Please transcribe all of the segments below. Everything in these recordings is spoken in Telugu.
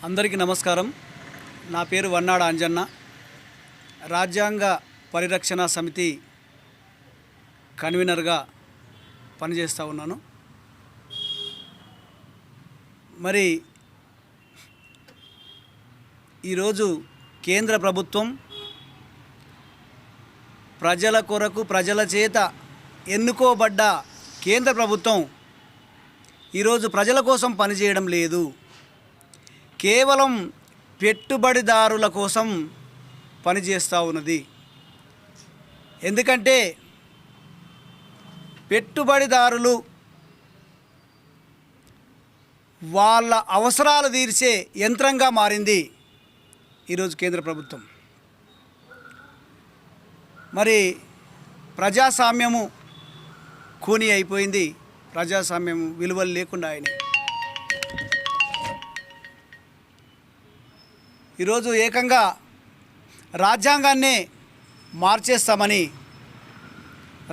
అందరికీ నమస్కారం. నా పేరు వన్నాడ అంజన్న. రాజ్యాంగ పరిరక్షణ సమితి కన్వీనర్గా పనిచేస్తూ ఉన్నాను. మరి ఈరోజు కేంద్ర ప్రభుత్వం ప్రజల కొరకు ప్రజల చేత ఎన్నుకోబడ్డ కేంద్ర ప్రభుత్వం ఈరోజు ప్రజల కోసం పనిచేయడం లేదు, కేవలం పెట్టుబడిదారుల కోసం పనిచేస్తూ ఉన్నది. ఎందుకంటే పెట్టుబడిదారులు వాళ్ళ అవసరాలు తీర్చే యంత్రంగా మారింది ఈరోజు కేంద్ర ప్రభుత్వం. మరి ప్రజాస్వామ్యము కూని అయిపోయింది, ప్రజాస్వామ్యం విలువలు లేకుండా అయినాయి. ఈరోజు ఏకంగా రాజ్యాంగాన్ని మార్చేస్తామని,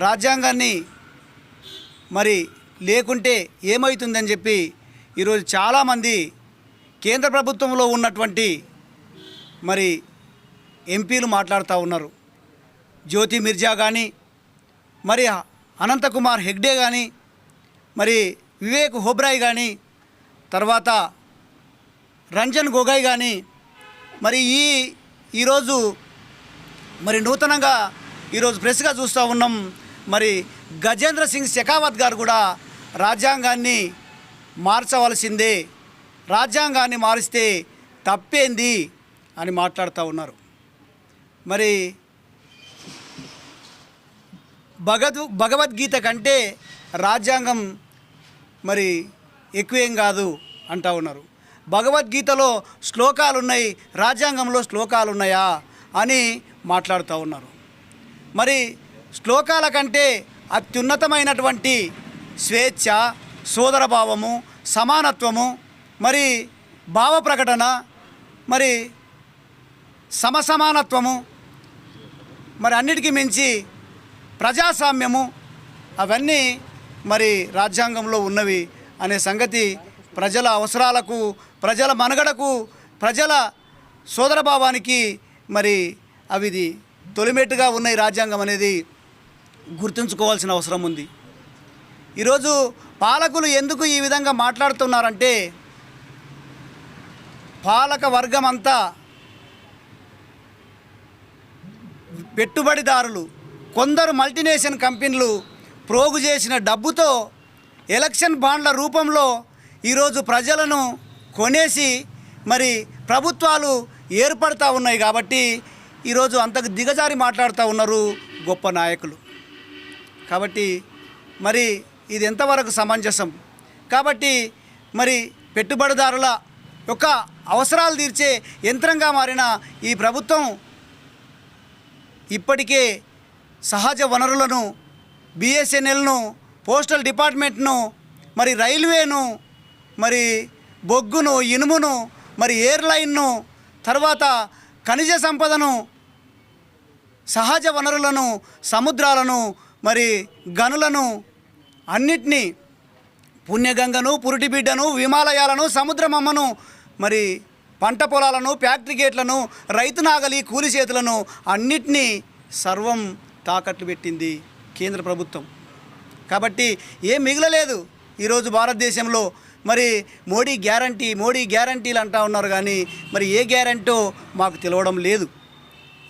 రాజ్యాంగాన్ని మరి లేకుంటే ఏమవుతుందని చెప్పి ఈరోజు చాలామంది కేంద్ర ప్రభుత్వంలో ఉన్నటువంటి మరి ఎంపీలు మాట్లాడుతూ ఉన్నారు. జ్యోతి మిర్జా కానీ, మరి అనంతకుమార్ హెగ్డే కానీ, మరి వివేక్ హోబ్రాయ్ కానీ, తర్వాత రంజన్ గొగోయ్ కానీ, మరి ఈరోజు మరి నూతనంగా ఈరోజు ప్రెస్గా చూస్తూ ఉన్నాం. మరి గజేంద్ర సింగ్ షెకావత్ గారు కూడా రాజ్యాంగాన్ని మార్చవలసిందే, రాజ్యాంగాన్ని మారిస్తే తప్పేంది అని మాట్లాడుతూ ఉన్నారు. మరి భగవద్గీత కంటే రాజ్యాంగం మరి ఎక్కువేం కాదు అంటూ ఉన్నారు. భగవద్గీతలో శ్లోకాలు ఉన్నాయి, రాజ్యాంగంలో శ్లోకాలు ఉన్నాయా అని మాట్లాడుతూ ఉన్నారు. మరి శ్లోకాల కంటే అత్యున్నతమైనటువంటి స్వేచ్ఛ, సోదరభావము, సమానత్వము, మరి భావ ప్రకటన, మరి సమసమానత్వము, మరి అన్నిటికీ మించి ప్రజాస్వామ్యము, అవన్నీ మరి రాజ్యాంగంలో ఉన్నవి అనే సంగతి ప్రజల అవసరాలకు, ప్రజల మనుగడకు, ప్రజల సోదరభావానికి మరి అవి తొలిమెట్టుగా ఉన్నాయి. రాజ్యాంగం అనేది గుర్తుంచుకోవాల్సిన అవసరం ఉంది. ఈరోజు పాలకులు ఎందుకు ఈ విధంగా మాట్లాడుతున్నారంటే, పాలక వర్గం అంతా పెట్టుబడిదారులు, కొందరు మల్టీనేషనల్ కంపెనీలు ప్రోగు చేసిన డబ్బుతో ఎలక్షన్ బాండ్ల రూపంలో ఈరోజు ప్రజలను కొనేసి మరి ప్రభుత్వాలు ఏర్పడుతూ ఉన్నాయి. కాబట్టి ఈరోజు అంతకు దిగజారి మాట్లాడుతూ ఉన్నారు గొప్ప నాయకులు. కాబట్టి మరి ఇది ఎంతవరకు సమంజసం? కాబట్టి మరి పెట్టుబడిదారుల యొక్క అవసరాలు తీర్చే యంత్రంగా మారిన ఈ ప్రభుత్వం ఇప్పటికే సహజ వనరులను, బిఎస్ఎన్ఎల్ను, పోస్టల్ డిపార్ట్మెంట్ను, మరి రైల్వేను, మరి బొగ్గును, ఇనుమును, మరి ఎయిర్లైన్ను, తర్వాత ఖనిజ సంపదను, సహజ వనరులను, సముద్రాలను, మరి గనులను అన్నిటినీ, పుణ్యగంగను, పురిటిబిడ్డను, హిమాలయాలను, సముద్రమమ్మను, మరి పంట పొలాలను, ఫ్యాక్టరీ గేట్లను, రైతు నాగలి, కూలి చేతులను అన్నిటినీ సర్వం తాకట్లు పెట్టింది కేంద్ర ప్రభుత్వం. కాబట్టి ఏం మిగలలేదు ఈరోజు భారతదేశంలో. మరి మోడీ గ్యారంటీలు అంటూ ఉన్నారు, కానీ మరి ఏ గ్యారంటో మాకు తెలియడం లేదు.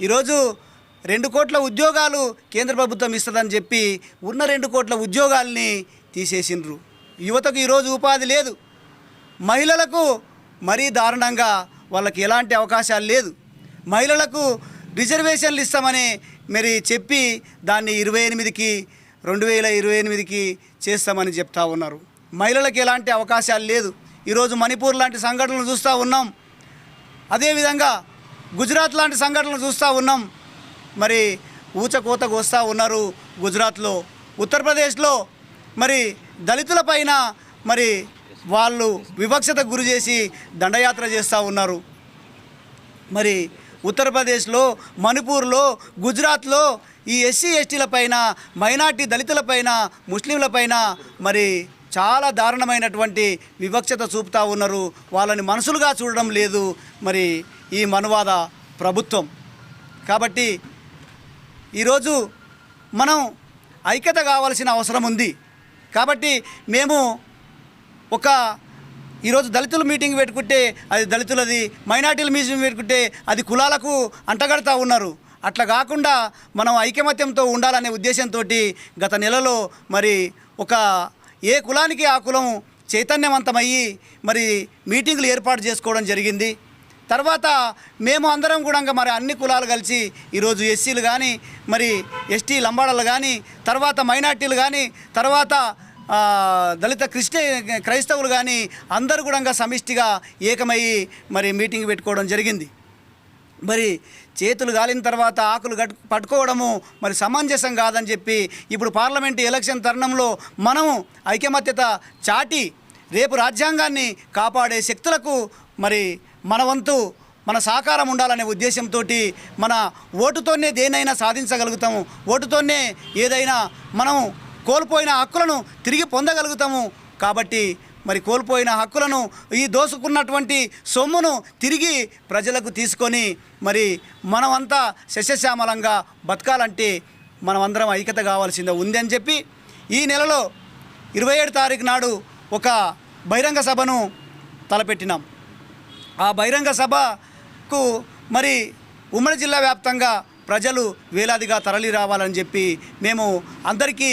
ఈరోజు 2 కోట్ల ఉద్యోగాలు కేంద్ర ప్రభుత్వం ఇస్తుందని చెప్పి ఉన్న 2 కోట్ల ఉద్యోగాల్ని తీసేసిండ్రు. యువతకు ఈరోజు ఉపాధి లేదు. మహిళలకు మరీ దారుణంగా వాళ్ళకి ఎలాంటి అవకాశాలు లేదు. మహిళలకు రిజర్వేషన్లు ఇస్తామని మరి చెప్పి దాన్ని 2028కి చేస్తామని చెప్తా ఉన్నారు. మహిళలకు ఎలాంటి అవకాశాలు లేదు. ఈరోజు మణిపూర్ లాంటి సంఘటనలు చూస్తూ ఉన్నాం, అదేవిధంగా గుజరాత్ లాంటి సంఘటనలు చూస్తూ ఉన్నాం. మరి ఊచకోతకు వస్తూ ఉన్నారు గుజరాత్లో. ఉత్తరప్రదేశ్లో మరి దళితులపైన మరి వాళ్ళు వివక్షతకు గురి చేసి దండయాత్ర చేస్తూ ఉన్నారు. మరి ఉత్తరప్రదేశ్లో, మణిపూర్లో, గుజరాత్లో ఈ ఎస్సీ ఎస్టీల పైన, మైనార్టీ దళితులపైన, ముస్లింలపైన మరి చాలా దారుణమైనటువంటి వివక్షత చూపుతూ ఉన్నారు. వాళ్ళని మనుషులుగా చూడడం లేదు మరి ఈ మనువాద ప్రభుత్వం. కాబట్టి ఈరోజు మనం ఐక్యత కావాల్సిన అవసరం ఉంది. కాబట్టి మేము ఈరోజు దళితుల మీటింగ్ పెట్టుకుంటే అది దళితులది, మైనార్టీల మీటింగ్ పెట్టుకుంటే అది కులాలకు అంటగడతా ఉన్నారు. అట్లా కాకుండా మనం ఐకమత్యంతో ఉండాలనే ఉద్దేశంతో గత నెలలో మరి ఏ కులానికి ఆ కులం చైతన్యవంతమయ్యి మరి మీటింగులు ఏర్పాటు చేసుకోవడం జరిగింది. తర్వాత మేము అందరం కూడా మరి అన్ని కులాలు కలిసి ఈరోజు ఎస్సీలు కానీ మరి ఎస్టీ లంబాడలు కానీ తర్వాత మైనార్టీలు కానీ తర్వాత దళిత క్రైస్తవులు కానీ అందరూ కూడా సమిష్టిగా ఏకమయ్యి మరి మీటింగ్ పెట్టుకోవడం జరిగింది. మరి చేతులు గాలిన తర్వాత ఆకులు పట్టుకోవడము మరి సమంజసం కాదని చెప్పి ఇప్పుడు పార్లమెంటు ఎలక్షన్ తరుణంలో మనం ఐకమత్యత చాటి రేపు రాజ్యాంగాన్ని కాపాడే శక్తులకు మరి మన వంతు మన సహకారం ఉండాలనే ఉద్దేశంతో మన ఓటుతోనే దేనైనా సాధించగలుగుతాము, ఓటుతోనే ఏదైనా మనం కోల్పోయిన హక్కులను తిరిగి పొందగలుగుతాము. కాబట్టి మరి కోల్పోయిన హక్కులను ఈ దోసుకున్నటువంటి సొమ్మును తిరిగి ప్రజలకు తీసుకొని మరి మనమంతా సస్యశ్యామలంగా బతకాలంటే మనమందరం ఐక్యత కావాల్సిందే ఉంది అని చెప్పి ఈ నెలలో 27 తారీఖు నాడు ఒక బహిరంగ సభను తలపెట్టినాం. ఆ బహిరంగ సభకు మరి ఉమ్మడి జిల్లా వ్యాప్తంగా ప్రజలు వేలాదిగా తరలి రావాలని చెప్పి మేము అందరికీ